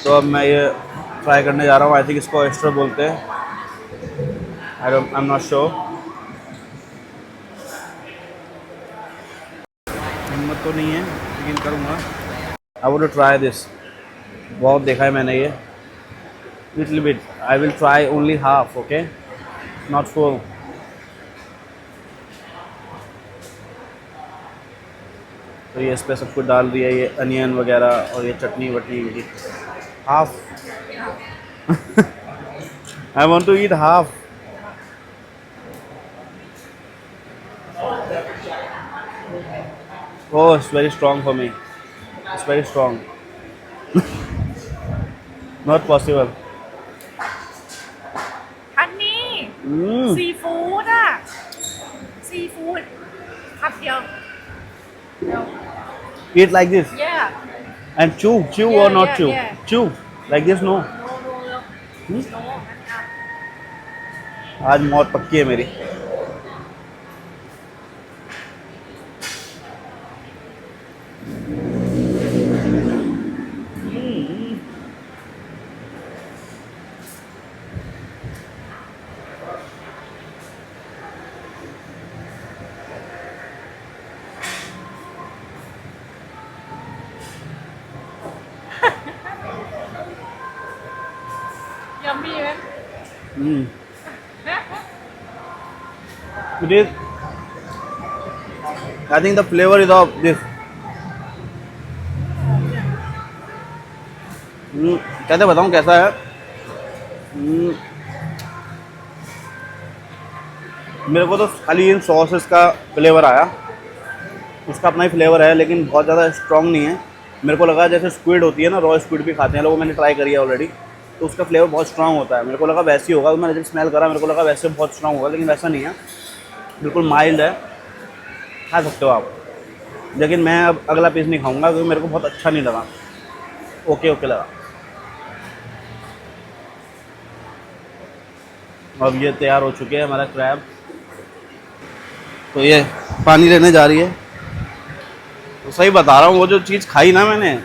तो अब मैं ये ट्राई करने जा रहा हूँ। आई थिंक इसको ऑयस्टर बोलते हैं। I am not sure. हिम्मत तो नहीं है लेकिन करूँगा। I want to try this. बहुत देखा है मैंने ये। Little bit. I will try only half, okay, not full. तो ये इस पर सब कुछ डाल दिया, ये अनियन वगैरह और ये चटनी वटनी। Half. I want to eat half. Oh, it's very strong for me. It's very strong. Not possible. อันนี้ซีฟู้ดอะซีฟู้ดคำเดียวเดียว Eat like this yeah and chew Yeah, or not yeah, chew. yeah. Chew like this, no. no no no no आज मौत पक्की है मेरी। yummy ไหม It is. I think the flavor is of this. कैसे बताऊँ कैसा है? मेरे को तो खाली इन सॉसेस का फ्लेवर आया। उसका अपना ही फ्लेवर है लेकिन बहुत ज़्यादा स्ट्रॉन्ग नहीं है। मेरे को लगा जैसे स्क्विड होती है ना, रॉ स्क्विड भी खाते हैं लोग, मैंने ट्राई करी है ऑलरेडी, तो उसका फ्लेवर बहुत स्ट्रॉन्ग होता है। मेरे को लगा वैसे ही होगा, मैंने जब स्मेल करा मेरे को लगा वैसे बहुत स्ट्रॉन्ग होगा, लेकिन वैसा नहीं है, बिल्कुल माइल्ड है, खा सकते हो आप। लेकिन मैं अब अगला पीस नहीं खाऊंगा क्योंकि मेरे को बहुत अच्छा नहीं लगा। ओके ओके लगा। अब ये तैयार हो चुके हैं हमारा क्रैब। तो ये पानी लेने जा रही है। तो सही बता रहा हूँ, वो जो चीज़ खाई ना मैंने,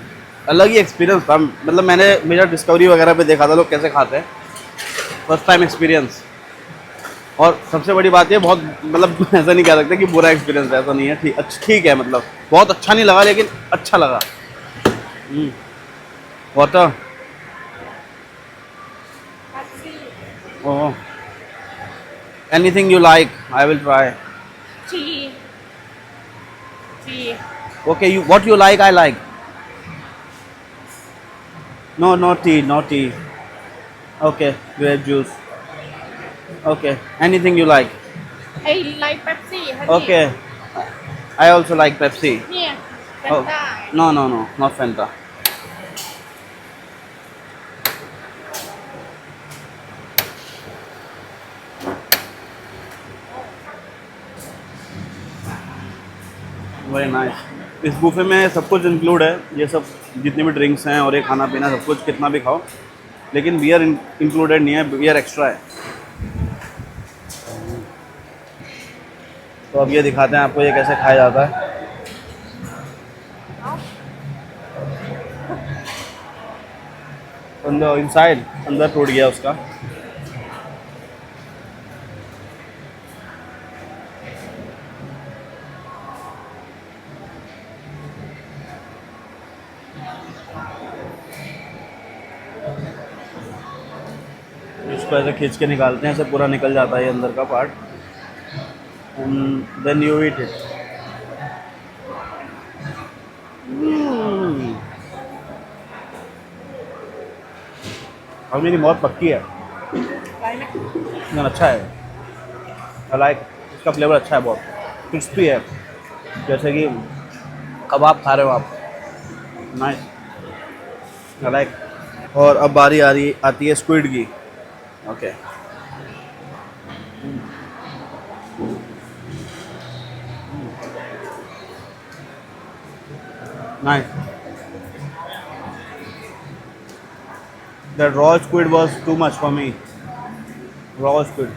अलग ही एक्सपीरियंस था। मतलब मैंने मेरा डिस्कवरी वगैरह पे देखा था लोग कैसे खाते हैं, फर्स्ट टाइम एक्सपीरियंस। और सबसे बड़ी बात ये, बहुत मतलब ऐसा नहीं कह सकते कि बुरा एक्सपीरियंस है, ऐसा नहीं है। ठीक है, मतलब बहुत अच्छा नहीं लगा लेकिन अच्छा लगा। Water. Oh, anything you like, I will try. tea tea okay, you what you like I like. No no tea, no tea. Okay, grape juice. Okay, anything you like. I like Pepsi ฮะ okay, I also like Pepsi. เนี่ย Oh, Fanta no, no, no, not Fanta. Very nice. इस buffet में सब कुछ include है, ये सब जितने भी drinks हैं और ये खाना पीना सब कुछ, कितना भी खाओ, लेकिन बियर इंक्लूडेड नहीं है, बियर एक्स्ट्रा है। तो अब ये दिखाते हैं आपको ये कैसे खाया जाता है। अंदर इनसाइड अंदर टूट गया उसका। इसको ऐसे खींच के निकालते हैं, ऐसे पूरा निकल जाता है ये अंदर का part, then you eat it. और मेरी मौत पक्की है, อะไรไหม लेकिन अच्छा है। आई लाइक, इसका फ्लेवर अच्छा है, बहुत क्रिस्पी है, जैसे कि कबाब खा रहे हो आप। Nice, I like. और अब बारी आती है स्क्विड की। Okay, nice. The raw squid was too much for me. Raw squid.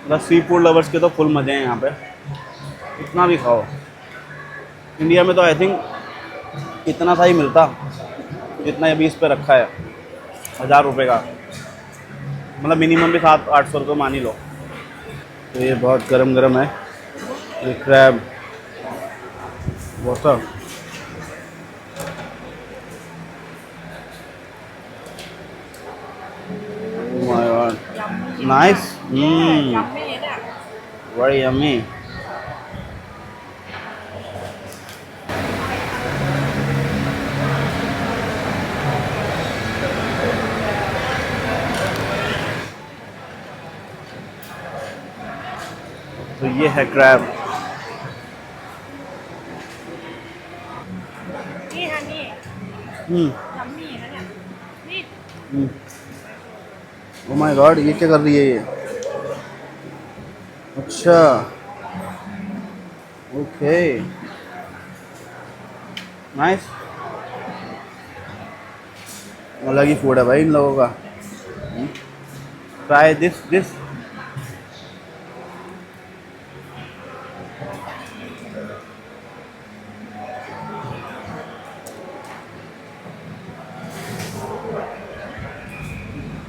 मतलब सी फूड लवर्स के तो फुल मज़े हैं यहाँ पे, कितना भी खाओ। इंडिया में तो आई थिंक इतना सा ही मिलता जितना ये 20 पे रखा है, 1000 रुपये का। मतलब मिनिमम भी 700-800 रुपये मान ही लो। तो ये बहुत गरम गरम है, ये crab water. My god, nice, yummy เนี่ย very yummy. तो ये है crab. นี่ฮะนี่ hmm yummy นะเนี่ยนี่ oh my god, ये क्या कर रही है ये? अच्छा, ओके, नाइस। अलग ही फूड है भाई इन लोगों का। Try this.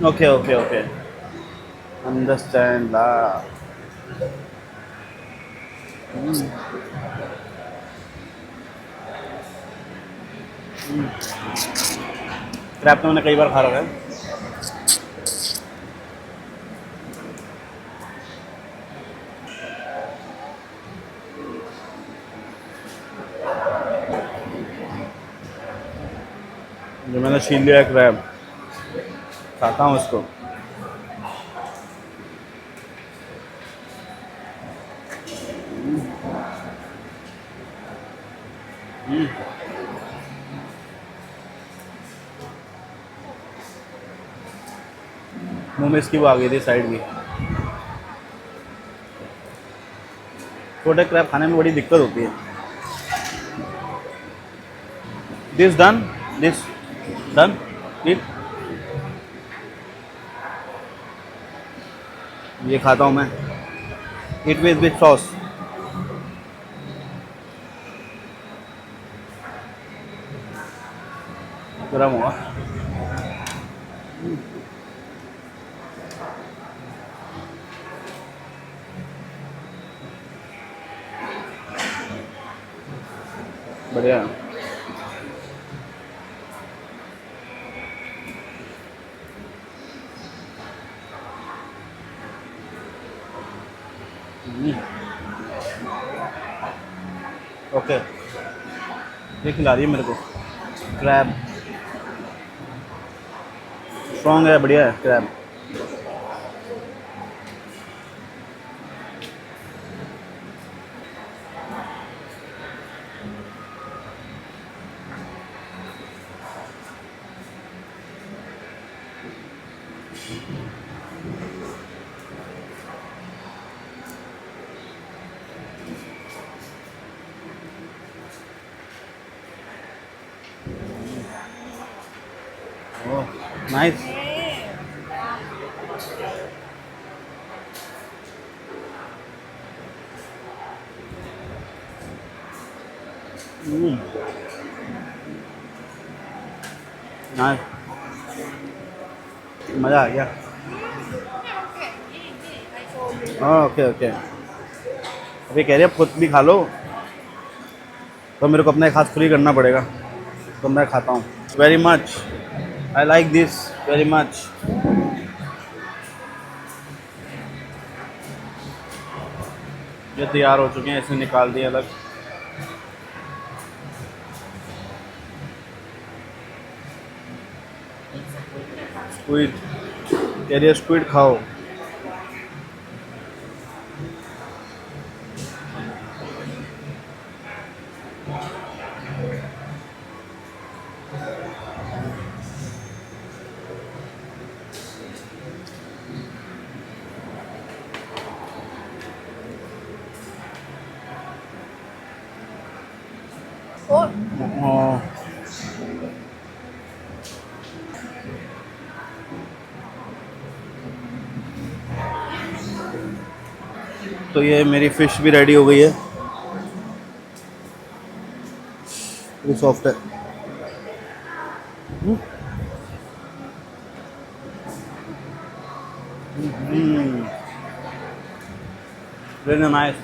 Okay okay okay, understand ला। क्रैब तो मैंने कई बार खा रखा है। जो मैंने छीन लिया है क्रैब, खाता हूँ इसको। मुंह में इसकी वो आ गई थी साइड भी। छोटे क्रैब खाने में बड़ी दिक्कत होती है। This done, this done, it. ये खाता हूँ मैं, इट विद सॉस। गरम हुआ। बढ़िया है। ओके, ये खिला रही है मेरे को क्रैब। स्ट्रॉन्ग है, बढ़िया है क्रैब। Oh nice. नाइस, मज़ा आ गया। เนี่ยมันแข็งนี่ไอโชว์ยู हाँ ओके ओके। अभी कह रही है खुद भी खा लो, तो मेरे को अपना एक हाथ फ्री करना पड़ेगा, तो मैं खाता हूँ। Very much, I like this very much. ये तैयार हो चुके हैं, इसे निकाल दिए अलग। स्क्विड, कह रही है स्क्विड खाओ।โอ้ हाँ, तो ये मेरी फ़िश भी रेडी हो गई है। ये सॉफ्ट है। Very nice.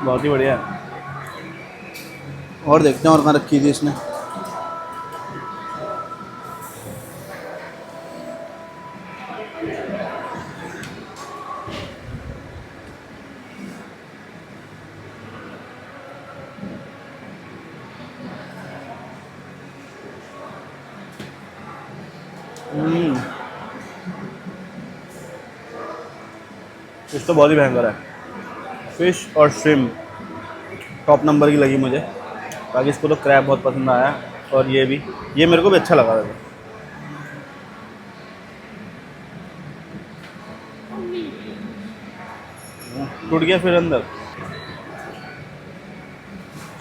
बहुत ही बढ़िया है। और देखते हैं और कहाँ रखी थी इसने। फिश तो बहुत ही भयंकर है। फिश और श्रिम्प टॉप नंबर की लगी मुझे। बाकी इसको तो क्रैब बहुत पसंद आया, और ये मेरे को भी अच्छा लगा था। टूट गया फिर अंदर।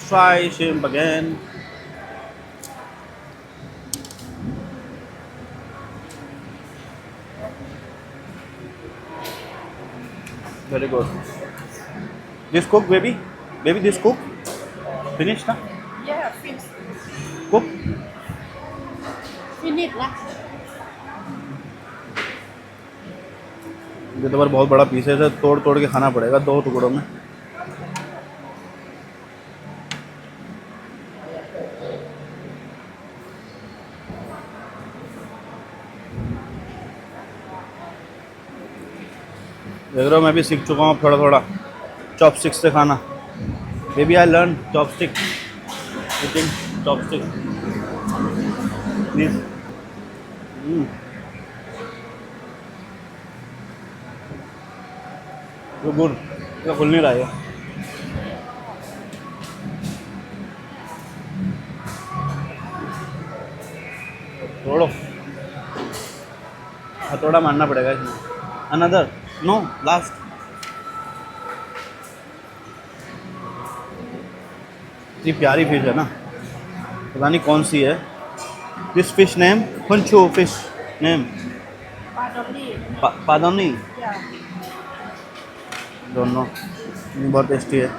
Fry shrimp again. Very good. This cook baby, baby this cook finish ना Yeah, finish. Cook. Finish lah. ये तो पर बहुत बड़ा पीस है, इसे तोड़ तोड़ के खाना पड़ेगा 2 टुकड़ों में। देख रहे हो, मैं भी सीख चुका हूँ थोड़ा थोड़ा चॉपस्टिक से खाना। Baby I learn chopstick, eating chopstick please. तो गुड, इसका खुल नहीं रहा है। तोड़ो, हथौड़ा मारना पड़ेगा इसमें। Another, no last. इतनी प्यारी फिश है ना, पता नहीं कौन सी है। दिस फिश नेम हुंचू फिश नेम Padoli. पादोनी Yeah. दोनों। बहुत टेस्टी है।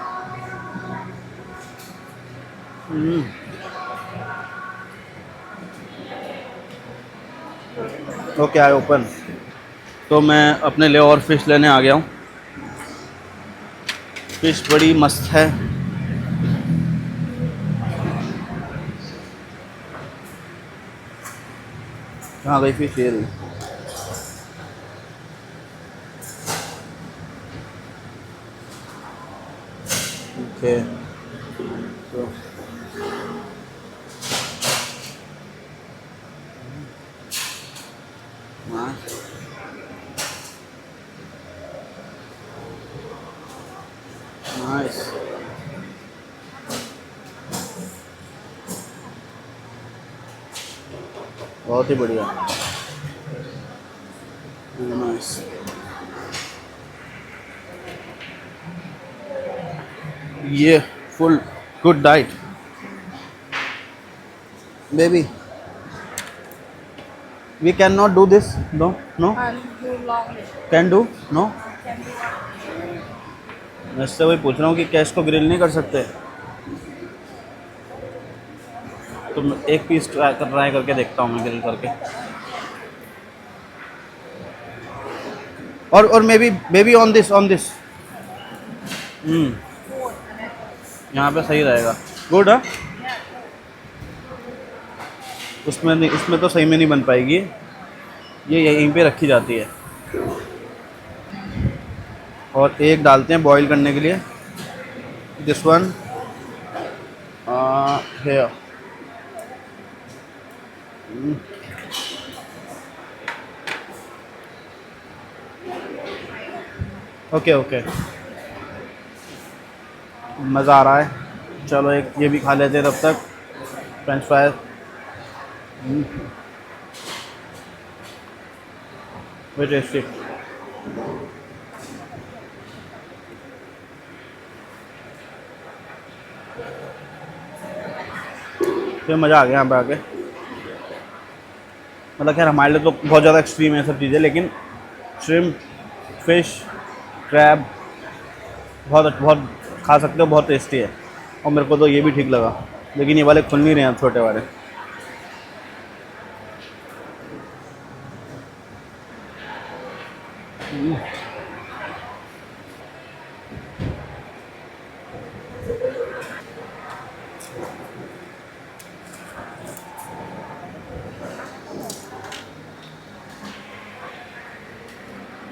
Okay I open. तो मैं अपने लिए और फिश लेने आ गया हूँ। फिश बड़ी मस्त है। कहाँ गई फिश? ये रही। ओके तो नाइस। बहुत ही बढ़िया, नाइस। ये full good diet baby. We can not do this, no no And you long it. Can do no. Can do. मैं इससे वही पूछ रहा हूँ कि क्या इसको ग्रिल नहीं कर सकते? तो मैं एक पीस ट्राई करके देखता हूँ मैं ग्रिल करके। और मे बी ऑन दिस यहाँ पे सही रहेगा। गुड है। उसमें नहीं, उसमें तो सही में नहीं बन पाएगी। ये यहीं पे रखी जाती है। और एक डालते हैं बॉईल करने के लिए। This one here. Okay okay, मज़ा आ रहा है। चलो एक ये भी खा लेते हैं तब तक, फ्रेंच फ्राइज। Very tasty. फिर मज़ा आ गया यहाँ पे आके। मतलब खैर हमारे लिए तो बहुत ज़्यादा एक्सट्रीम है सब चीज़ें, लेकिन श्रिम्प, फिश, क्रैब बहुत बहुत खा सकते हो, बहुत टेस्टी है। और मेरे को तो ये भी ठीक लगा, लेकिन ये वाले खुल नहीं रहे हैं छोटे वाले।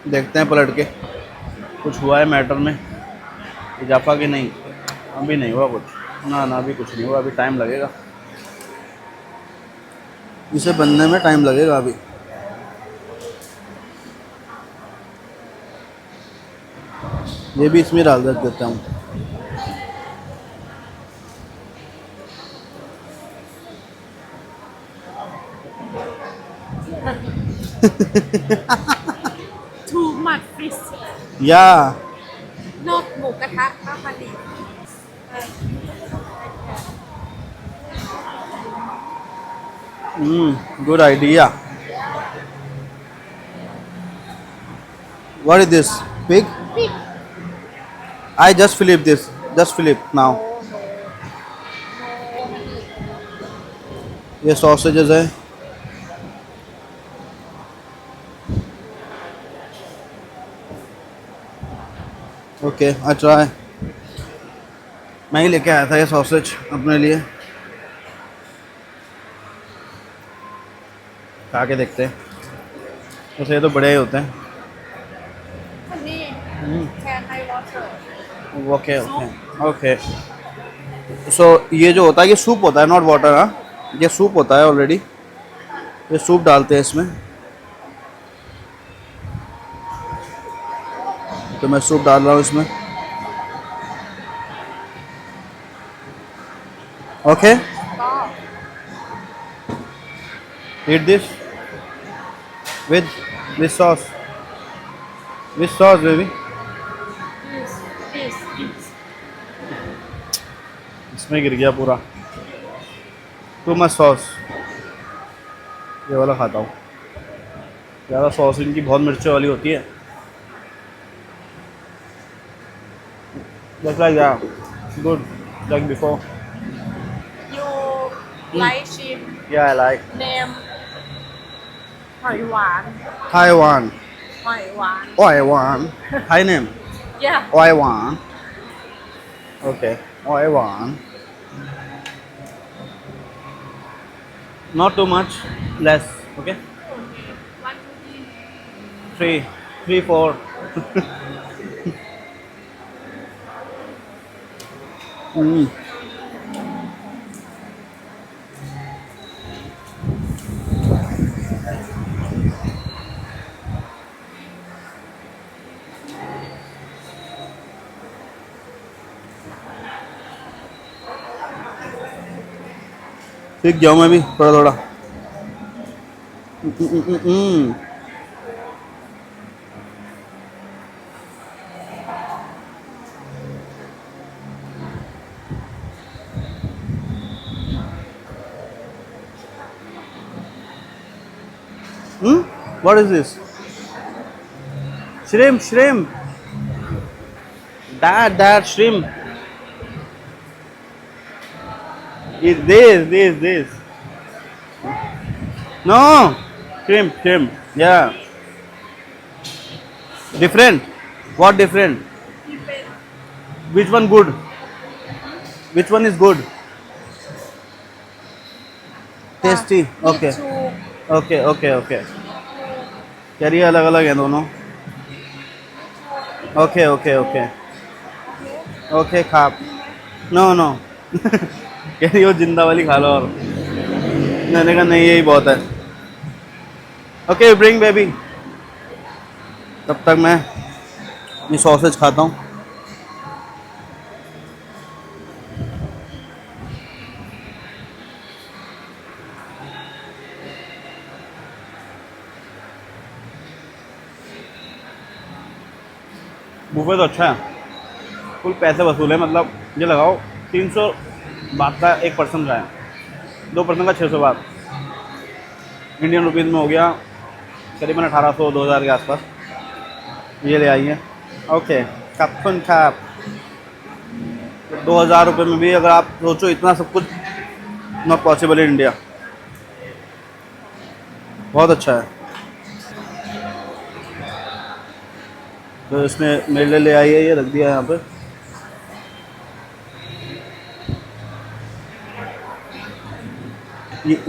देखते हैं पलट के कुछ हुआ है मैटर में इजाफा कि नहीं। अभी नहीं हुआ कुछ, ना ना अभी कुछ नहीं हुआ, अभी टाइम लगेगा, इसे बनने में टाइम लगेगा अभी। ये भी इसमें डाल देता हूँ। too much fish या นอกหมูกระทะข้าวมันดิ good idea. What is this? Pig? I just flip this. Just flip now. ये sausages है। Okay I try. मैं ही लेके आया था ये सॉसेज अपने लिए, खा के देखते हैं। वैसे ये तो बड़े ही होते हैं। อันนี้แคนไนวอเตอร์ ओके ओके ओके। सो ये जो होता है ये सूप होता है, नॉट वाटर। हाँ ये सूप होता है ऑलरेडी, ये सूप डालते हैं इसमें। तो मैं सूप डाल रहा हूँ इसमें। Okay eat this with sauce, with sauce baby। इसमें गिर गया पूरा, टू मच सॉस। ये वाला खाता हूँ, ज़्यादा सॉस इनकी बहुत मिर्चों वाली होती है। Just like that, good, like before। you like shrimp Yeah I like name หอยหวาน Taiwan। หอยหวาน Taiwan Thai name yeah Taiwan। Okay Taiwan, not too much, less, okay। 1 2 3 4 सीख जाऊँ मैं भी थोड़ा थोड़ा। What is this? Shrimp, shrimp. That shrimp. Is this. No, shrimp. Yeah. Different. What different? Which one good? Which one is good? Tasty. Okay. Okay. यार ये अलग अलग है दोनों। ओके खा। नो कह रही हो जिंदा वाली खा लो, और मैंने कहा नहीं यही बहुत है। Okay bring baby. तब तक मैं ये सॉसेज खाता हूँ। बुफे तो अच्छा है, फुल पैसे वसूल है। मतलब ये लगाओ 300 बात का एक पर्सन का है, 2 पर्सन का 600 बात। इंडियन रुपीज़ में हो गया करीबन 1800-2000 के आसपास। ये ले आई है। ओके, कपन खाप 2000 रुपये में भी अगर आप सोचो इतना सब कुछ नॉट पॉसिबल इन इंडिया। बहुत अच्छा है। तो इसने मेरे लिए ले आई है, ये रख दिया है यहाँ पे।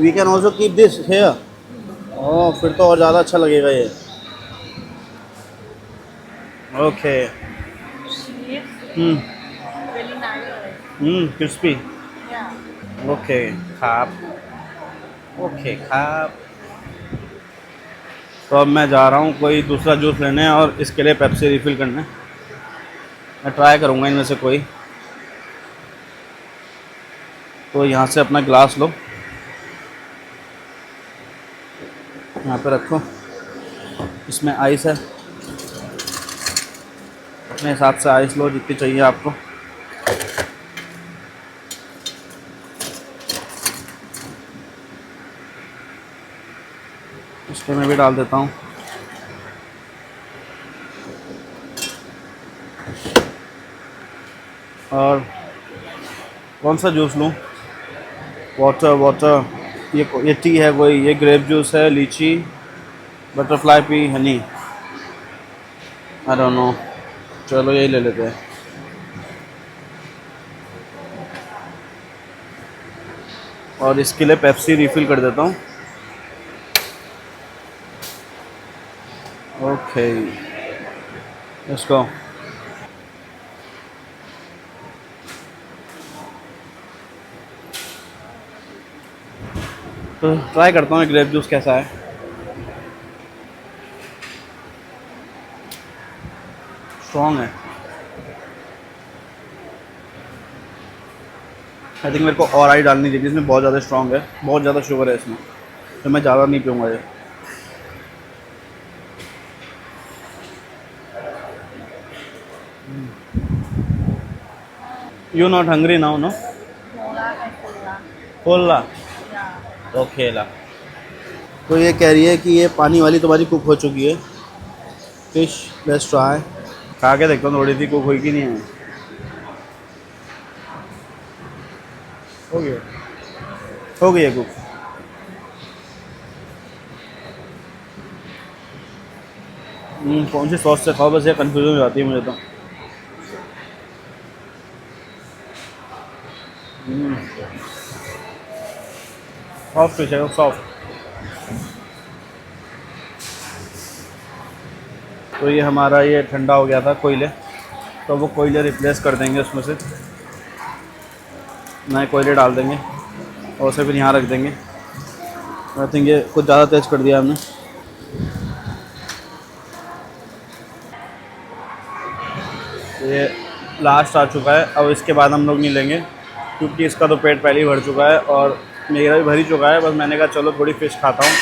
We can also keep this here. Oh, फिर तो और ज़्यादा अच्छा लगेगा ये। Okay. Cheese, hmm really nice เลย crispy. yeah okay खाप। ओके खाप। तो अब मैं जा रहा हूँ कोई दूसरा जूस लेने और इसके लिए पेप्सी रिफ़िल करने। मैं ट्राई करूँगा इनमें से कोई। तो यहाँ से अपना ग्लास लो, यहाँ पे रखो, इसमें आइस है, अपने हिसाब से आइस लो जितनी चाहिए आपको। इसके मैं भी डाल देता हूँ। और कौन सा जूस लूँ? वाटर। ये टी है कोई, ये ग्रेप जूस है, लीची, butterfly P, Honey, I don't know. चलो यही ले लेते हैं। और इसके लिए पेप्सी रिफ़िल कर देता हूँ। Okay, let's go. तो ट्राई करता हूँ ग्रेप जूस कैसा है। स्ट्रॉन्ग है। आई थिंक मेरे को और आई डालनी चाहिए, इसमें बहुत ज़्यादा स्ट्रॉन्ग है, बहुत ज़्यादा शुगर है इसमें, तो मैं ज़्यादा नहीं पीऊँगा ये। You not hungry now no? Mola and cola खोला। yeah तो खेला। तो ये कह रही है कि ये पानी वाली तुम्हारी कुक हो चुकी है। Fish, let's try. खा के देखता हूँ थोड़ी सी कुक हुई कि नहीं है। हो गया, हो गई है कुक। कौन सी सॉस से खाओ, बस ये कन्फ्यूजन हो जाती है मुझे तो। सॉफ्ट फिश है, सॉफ्ट। तो ये हमारा ये ठंडा हो गया था कोयले, तो वो कोयले रिप्लेस कर देंगे उसमें से, नए कोयले डाल देंगे और उसे फिर यहाँ रख देंगे। आई थिंक ये कुछ ज़्यादा तेज़ कर दिया हमने। तो ये लास्ट आ चुका है, अब इसके बाद हम लोग नहीं लेंगे क्योंकि इसका तो पेट पहले ही भर चुका है और मेरा भी भर ही चुका है। बस मैंने कहा चलो थोड़ी फ़िश खाता हूँ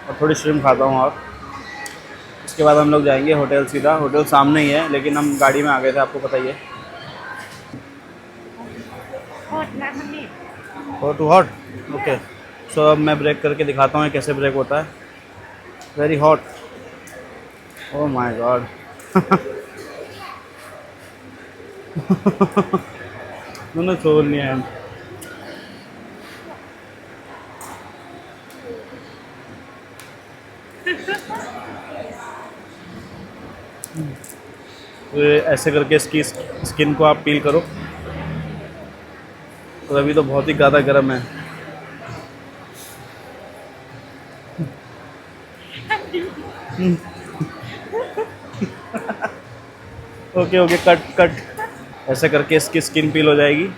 और थोड़ी श्रिम्प खाता हूँ। और इसके बाद हम लोग जाएंगे होटल सीधा। होटल सामने ही है लेकिन हम गाड़ी में आ गए थे, आपको पता ही है। hot ना हमें हॉट टू हॉट। ओके, सो अब मैं ब्रेक करके दिखाता हूँ कैसे ब्रेक होता है। Very hot. Oh my God. मैंने छोड़ लिया है। तो ये ऐसे करके इसकी स्किन को आप पील करो। तो अभी तो बहुत ही ज़्यादा गर्म है। Okay okay, cut cut. ऐसे करके इसकी स्किन पील हो जाएगी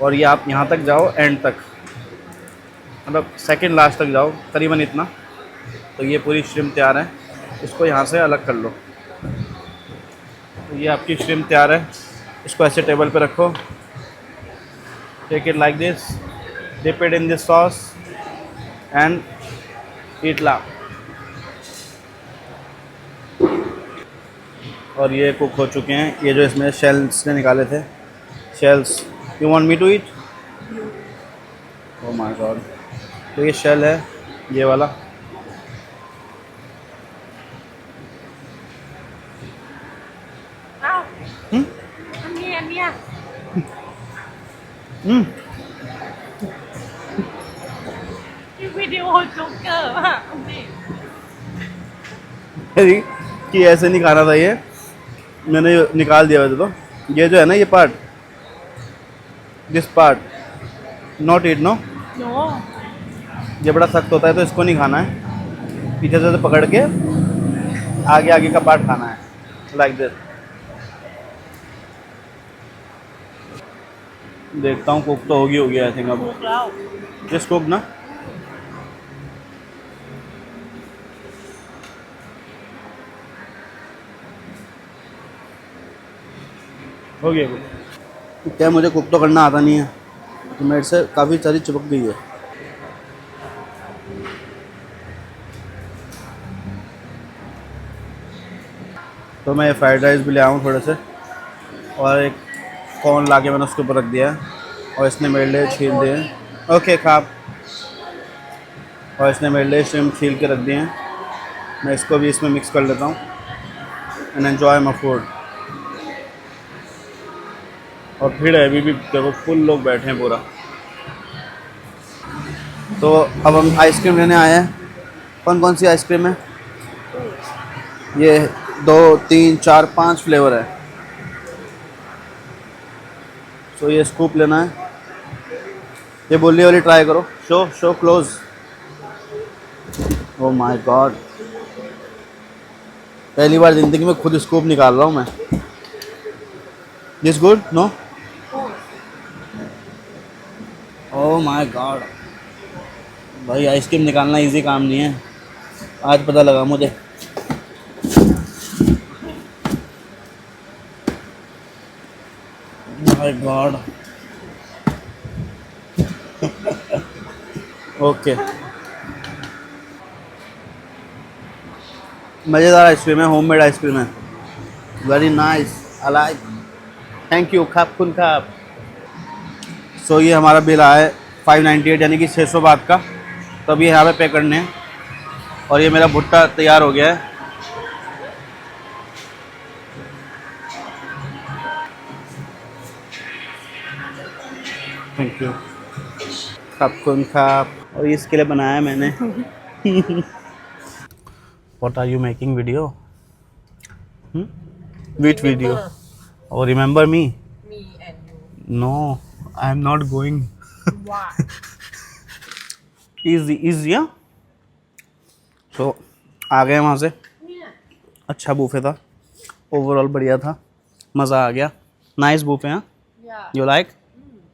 और ये आप यहाँ तक जाओ, एंड तक, मतलब सेकंड लास्ट तक जाओ, करीबन इतना। तो ये पूरी श्रिम्प तैयार है। इसको यहाँ से अलग कर लो। तो ये आपकी श्रिम्प तैयार है। इसको ऐसे टेबल पे रखो। Take it like this, dip it in this sauce and eat ला। और ये कुक हो चुके हैं। ये जो इसमें शेल्स ने निकाले थे, shells. You want me to eat? Oh my god. तो ये शेल है, ये वाला Ao. Hmm? Anh nha. Cái video hồi Joker mà ông đi. अरे कि ऐसे नहीं खाना था ये, मैंने निकाल दिया वैसे तो। ये जो है ना ये part, this part not eat no, No. ये बड़ा सख्त होता है तो इसको नहीं खाना है, पीछे से पकड़ के आगे आगे का पार्ट खाना है, लाइक दिस। देखता हूँ कुक तो होगी आई थिंक अब। Buộc đâu. जस्ट कुक ना। हो गया कुक। क्या मुझे कुक तो करना आता नहीं है, तो मेरे से काफ़ी सारी चिपक गई है। तो मैं फ्राइड राइस भी ले आऊँ थोड़े से, और एक कॉर्न ला के मैंने उसके ऊपर रख दिया है, और इसने मेरे लिए छील दिए हैं। ओके खाप। और इसने मेरे लिए श्रिम्प छील के रख दिए हैं, मैं इसको भी इसमें मिक्स कर लेता हूँ एंड एन्जॉय माई फूड। और भीड़ है अभी भी, देखो फुल लोग बैठे हैं पूरा। तो अब हम आइसक्रीम लेने आए हैं। कौन कौन सी आइसक्रीम है? ये 2 3 4 5 फ्लेवर है। तो ये स्कूप लेना है। ये बोली वाली ट्राई करो। Show close. O my God, पहली बार ज़िंदगी में खुद स्कूप निकाल रहा हूँ मैं। This good no? Oh my god, भाई आइसक्रीम निकालना इजी काम नहीं है, आज पता लगा मुझे। My god. ओके, मज़ेदार आइसक्रीम है, होममेड आइसक्रीम है, very nice, I like, thank you खाप खुन खाप। सो ये हमारा बिल आया है 598 यानी कि 600 बात का। तो अभी यहाँ पे पे करने हैं, और ये मेरा भुट्टा तैयार हो गया है। थैंक यू खाप खुन खाप। और इसके लिए बनाया मैंने। What are you making video? Which video? Oh, remember me? Me and you. No, I am not going. Why? Easy, yeah? So, आ गए वहाँ से। Yeah. अच्छा बूफे था, ओवरऑल बढ़िया था, मज़ा आ गया। नाइस बूफे, हाँ? Yeah. You like?